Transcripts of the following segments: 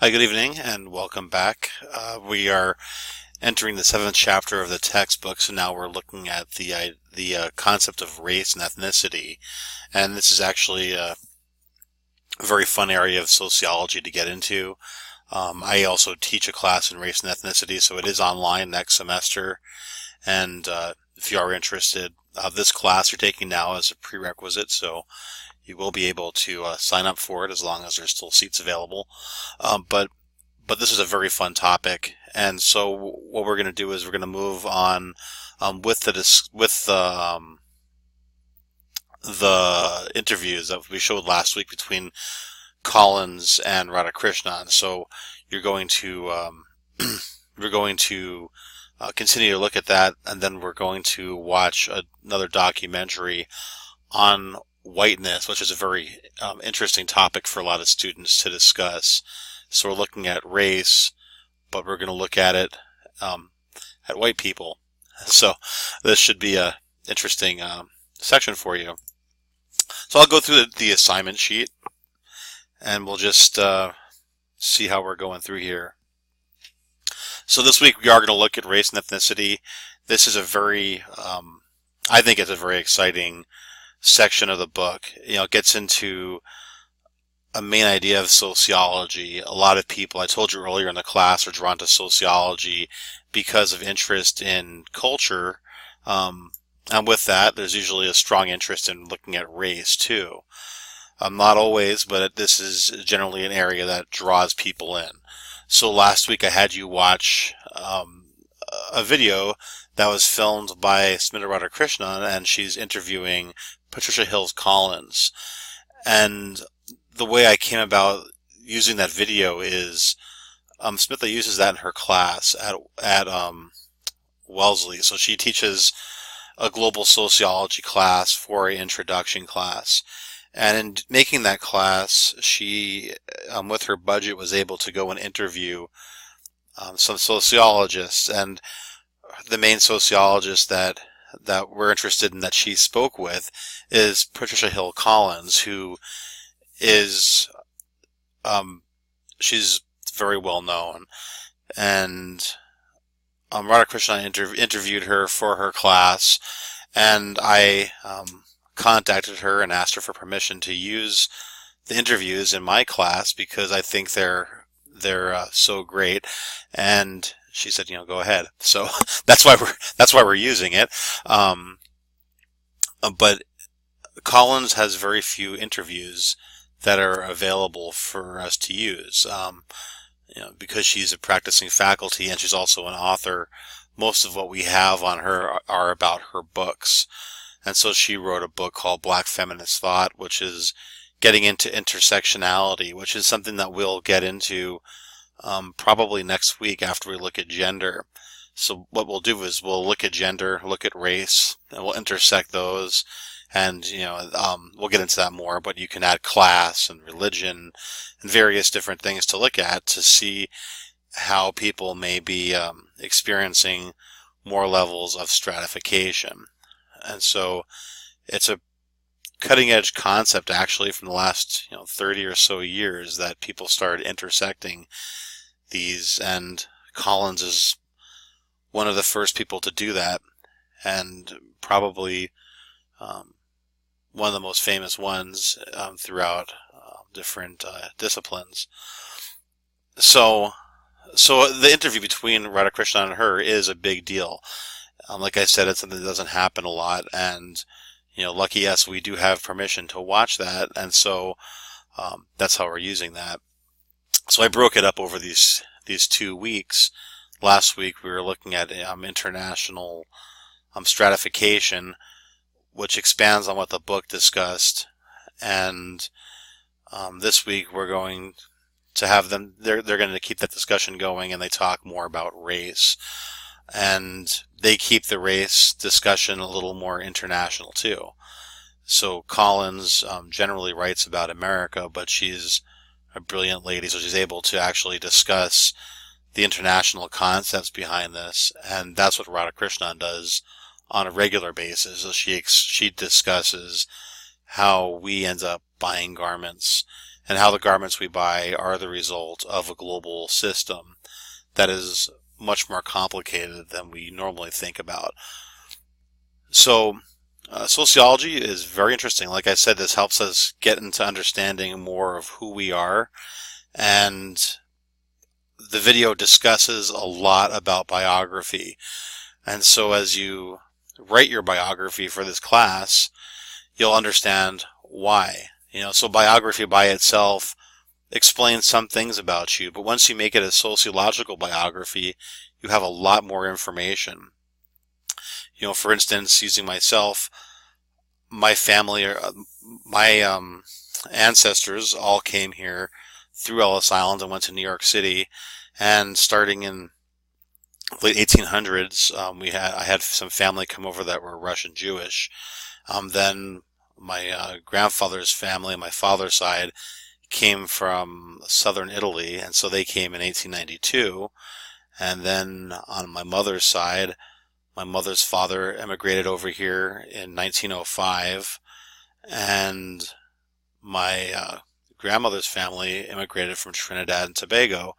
Hi, good evening, and welcome back. We are entering the seventh chapter of the textbook, so now we're looking at the concept of race and ethnicity, and this is actually a very fun area of sociology to get into. I also teach a class in race and ethnicity, so it is online next semester, and if you are interested, this class you're taking now is a prerequisite, so you will be able to sign up for it as long as there's still seats available. But this is a very fun topic, and so what we're going to do is we're going to move on with the interviews that we showed last week between Collins and Radhakrishnan. So you're going to we're going to continue to look at that, and then we're going to watch another documentary on whiteness, which is a very interesting topic for a lot of students to discuss. So we're looking at race, but we're going to look at it at white people. So this should be a interesting section for you. So I'll go through the assignment sheet, and we'll just see how we're going through here. So this week we are going to look at race and ethnicity. This is a very, I think it's a very exciting section of the book. It gets into a main idea of sociology. A lot of people, I told you earlier in the class, are drawn to sociology because of interest in culture. And with that, there's usually a strong interest in looking at race too. Not always, but this is generally an area that draws people in. So last week I had you watch a video that was filmed by Smita Radhakrishnan, and she's interviewing Patricia Hills Collins. And the way I came about using that video is Smita uses that in her class at Wellesley. So she teaches a global sociology class for an introduction class. And in making that class, she, with her budget, was able to go and interview some sociologists. And the main sociologist that we're interested in that she spoke with is Patricia Hill Collins, who is she's very well known, and Radhakrishnan interviewed her for her class, and I contacted her and asked her for permission to use the interviews in my class because I think they're so great, and she said, go ahead. So that's why we're using it. But Collins has very few interviews that are available for us to use. Because she's a practicing faculty and she's also an author, most of what we have on her are about her books. And so she wrote a book called Black Feminist Thought, which is getting into intersectionality, which is something that we'll get into probably next week after we look at gender. So what we'll do is we'll look at gender, look at race, and we'll intersect those. And, we'll get into that more, but you can add class and religion and various different things to look at to see how people may be experiencing more levels of stratification. And so it's a cutting edge concept actually from the last 30 or so years that people started intersecting these, and Collins is one of the first people to do that, and probably one of the most famous ones throughout different disciplines. So the interview between Radhakrishnan and her is a big deal. Like I said, it's something that doesn't happen a lot, and lucky us, we do have permission to watch that, and so that's how we're using that. So I broke it up over these 2 weeks. Last week we were looking at international stratification, which expands on what the book discussed, and this week we're going to have them. They're going to keep that discussion going, and they talk more about race, and they keep the race discussion a little more international too. So Collins generally writes about America, but she's a brilliant lady, so she's able to actually discuss the international concepts behind this, and that's what Radhakrishnan does on a regular basis. So she discusses how we end up buying garments and how the garments we buy are the result of a global system that is much more complicated than we normally think about. So sociology is very interesting. Like I said, this helps us get into understanding more of who we are, and the video discusses a lot about biography. And so as you write your biography for this class, you'll understand why. So biography by itself explains some things about you, but once you make it a sociological biography, you have a lot more information. For instance, using myself, my family, my ancestors all came here through Ellis Island and went to New York City, and starting in late 1800s, I had some family come over that were Russian Jewish. Then my grandfather's family on my father's side came from southern Italy, and so they came in 1892. And then on my mother's side, my mother's father immigrated over here in 1905, and my grandmother's family immigrated from Trinidad and Tobago,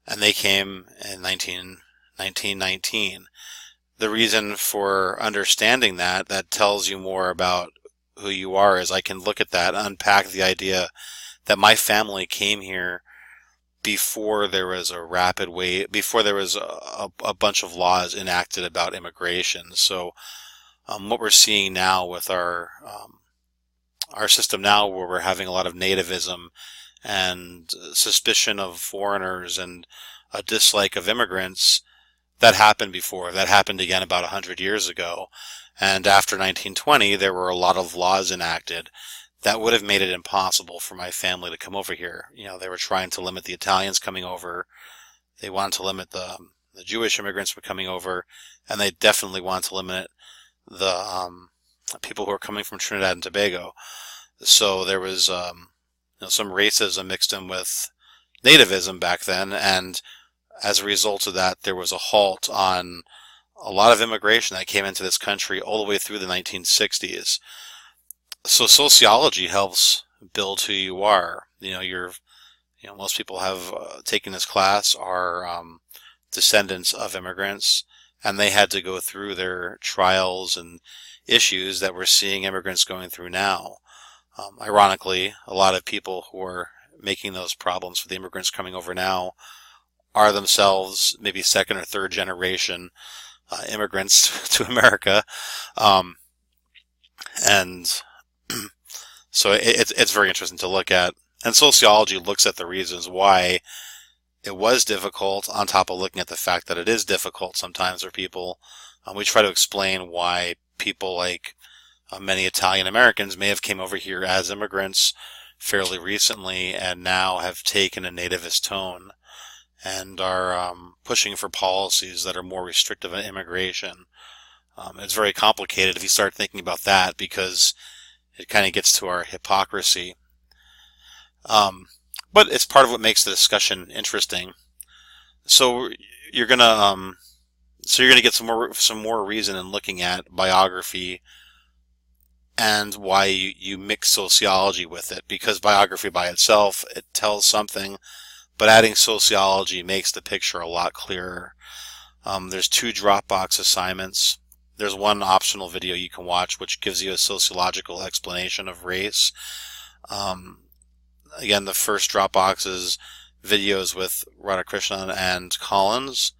and they came in 1919. The reason for understanding that tells you more about who you are is I can look at that and unpack the idea that my family came here before there was a rapid wave, before there was a bunch of laws enacted about immigration. So what we're seeing now with our system now, where we're having a lot of nativism and suspicion of foreigners and a dislike of immigrants, that happened before. That happened again about 100 years ago. And after 1920, there were a lot of laws enacted that would have made it impossible for my family to come over here. They were trying to limit the Italians coming over. They wanted to limit the Jewish immigrants from coming over, and they definitely wanted to limit the people who are coming from Trinidad and Tobago. So there was some racism mixed in with nativism back then, and as a result of that, there was a halt on a lot of immigration that came into this country all the way through the 1960s. So sociology helps build who you are. Most people have taken this class are descendants of immigrants, and they had to go through their trials and issues that we're seeing immigrants going through now. Ironically, a lot of people who are making those problems for the immigrants coming over now are themselves maybe second or third generation immigrants to America, and so it's very interesting to look at. And sociology looks at the reasons why it was difficult, on top of looking at the fact that it is difficult sometimes for people. We try to explain why people like many Italian Americans may have came over here as immigrants fairly recently and now have taken a nativist tone and are pushing for policies that are more restrictive on immigration. It's very complicated if you start thinking about that, because it kind of gets to our hypocrisy. But it's part of what makes the discussion interesting. So you're gonna get some more reason in looking at biography and why you mix sociology with it, because biography by itself, it tells something, but adding sociology makes the picture a lot clearer. There's 2 Dropbox assignments. There's one optional video you can watch which gives you a sociological explanation of race. Again, the first Dropbox is videos with Radhakrishnan and Collins,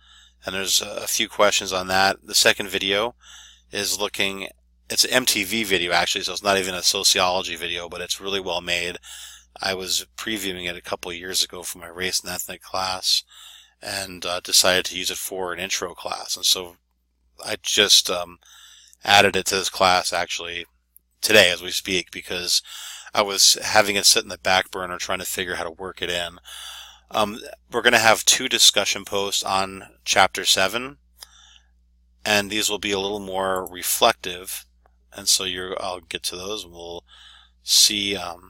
and there's a few questions on that. The second video is it's an MTV video actually, so it's not even a sociology video, but it's really well made. I was previewing it a couple of years ago for my race and ethnic class, and decided to use it for an intro class. And so I just added it to this class actually today as we speak, because I was having it sit in the back burner trying to figure out how to work it in. We're going to have 2 discussion posts on Chapter 7, and these will be a little more reflective, and so I'll get to those and we'll see. I'll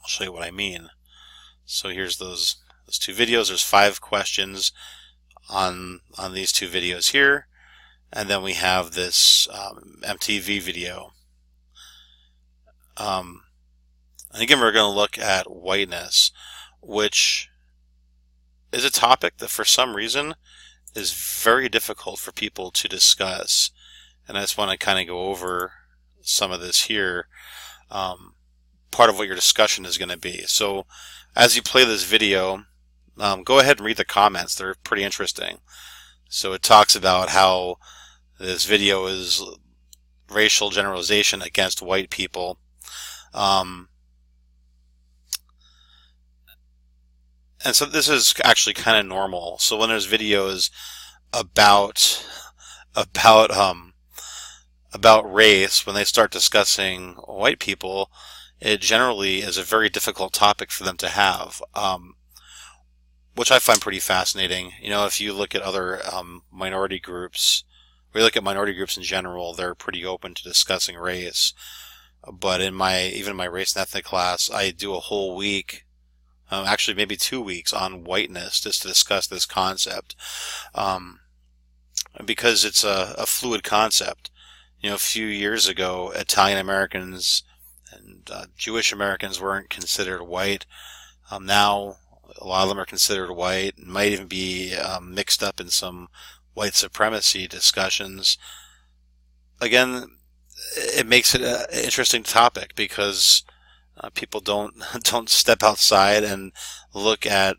show you what I mean. So here's those 2 videos. There's 5 questions on these 2 videos here, and then we have this MTV video. And again, we're going to look at whiteness, which is a topic that for some reason is very difficult for people to discuss. And I just want to kind of go over some of this here. Part of what your discussion is going to be. So as you play this video, go ahead and read the comments. They're pretty interesting. So it talks about how this video is racial generalization against white people. And so this is actually kind of normal. So when there's videos about race, when they start discussing white people, it generally is a very difficult topic for them to have, which I find pretty fascinating. You know, if you look at other minority groups, or you look at minority groups in general, they're pretty open to discussing race. But in even my race and ethnic class, I do a whole week, actually maybe 2 weeks, on whiteness just to discuss this concept, because it's a fluid concept. You know, a few years ago, Italian Americans and Jewish Americans weren't considered white. Now, a lot of them are considered white, and might even be mixed up in some white supremacy discussions. Again, it makes it an interesting topic because people don't step outside and look at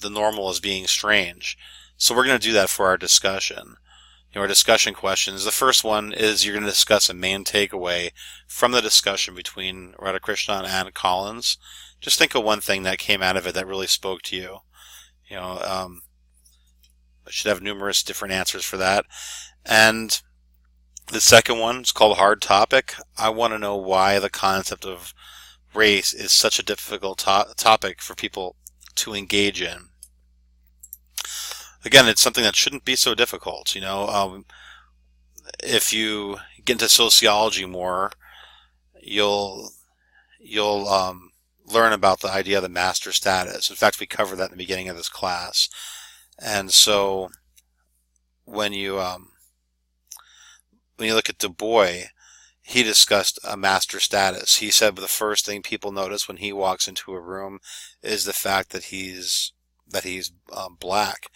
the normal as being strange. So we're going to do that for our discussion. You know, our discussion questions. The first one is you're going to discuss a main takeaway from the discussion between Radhakrishnan and Collins. Just think of one thing that came out of it that really spoke to you. You know, I should have numerous different answers for that. And the second one is called Hard Topic. I want to know why the concept of race is such a difficult topic for people to engage in. Again, it's something that shouldn't be so difficult. You know, if you get into sociology more, you'll learn about the idea of the master status. In fact, we covered that in the beginning of this class. And so when you look at Du Bois, he discussed a master status. He said the first thing people notice when he walks into a room is the fact that he's black.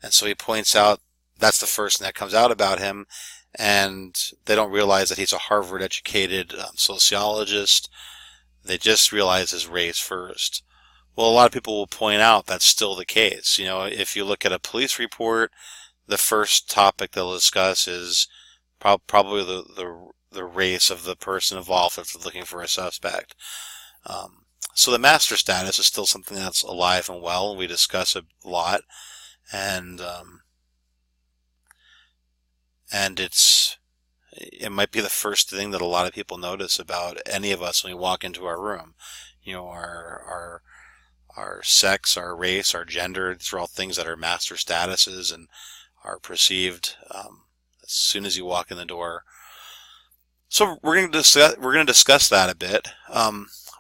And so he points out that's the first thing that comes out about him, and they don't realize that he's a Harvard-educated sociologist. They just realize his race first. Well, a lot of people will point out that's still the case. You know, if you look at a police report, the first topic they'll discuss is probably the race of the person involved if they're looking for a suspect. So the master status is still something that's alive and well, and we discuss a lot. And it might be the first thing that a lot of people notice about any of us when we walk into our room. You know, our sex, our race, our gender, these are all things that are master statuses and are perceived as soon as you walk in the door. So we're going to discuss that a bit.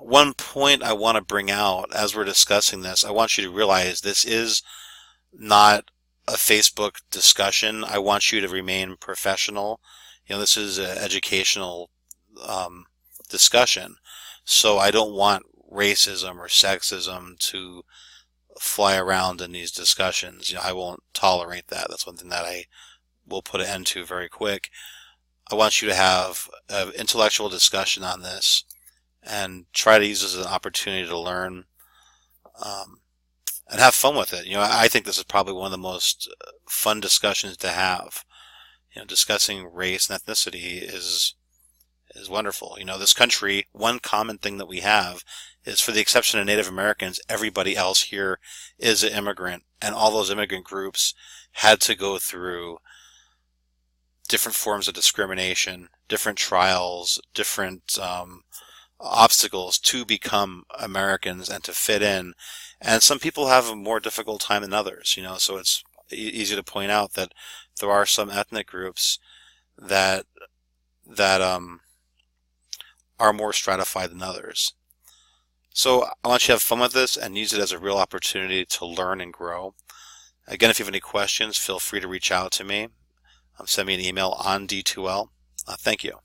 One point I want to bring out as we're discussing this, I want you to realize this is not a Facebook discussion. I want you to remain professional. You know, this is an educational discussion. So I don't want racism or sexism to fly around in these discussions. You know, I won't tolerate that. That's one thing that I will put an end to very quick. I want you to have an intellectual discussion on this and try to use this as an opportunity to learn and have fun with it. You know, I think this is probably one of the most fun discussions to have. You know, discussing race and ethnicity is wonderful. You know, this country, one common thing that we have is, for the exception of Native Americans, everybody else here is an immigrant, and all those immigrant groups had to go through different forms of discrimination, different trials, different obstacles to become Americans and to fit in. And some people have a more difficult time than others, you know, so it's easy to point out that there are some ethnic groups that are more stratified than others. So I want you to have fun with this and use it as a real opportunity to learn and grow. Again, if you have any questions, feel free to reach out to me. Send me an email on D2L. Thank you.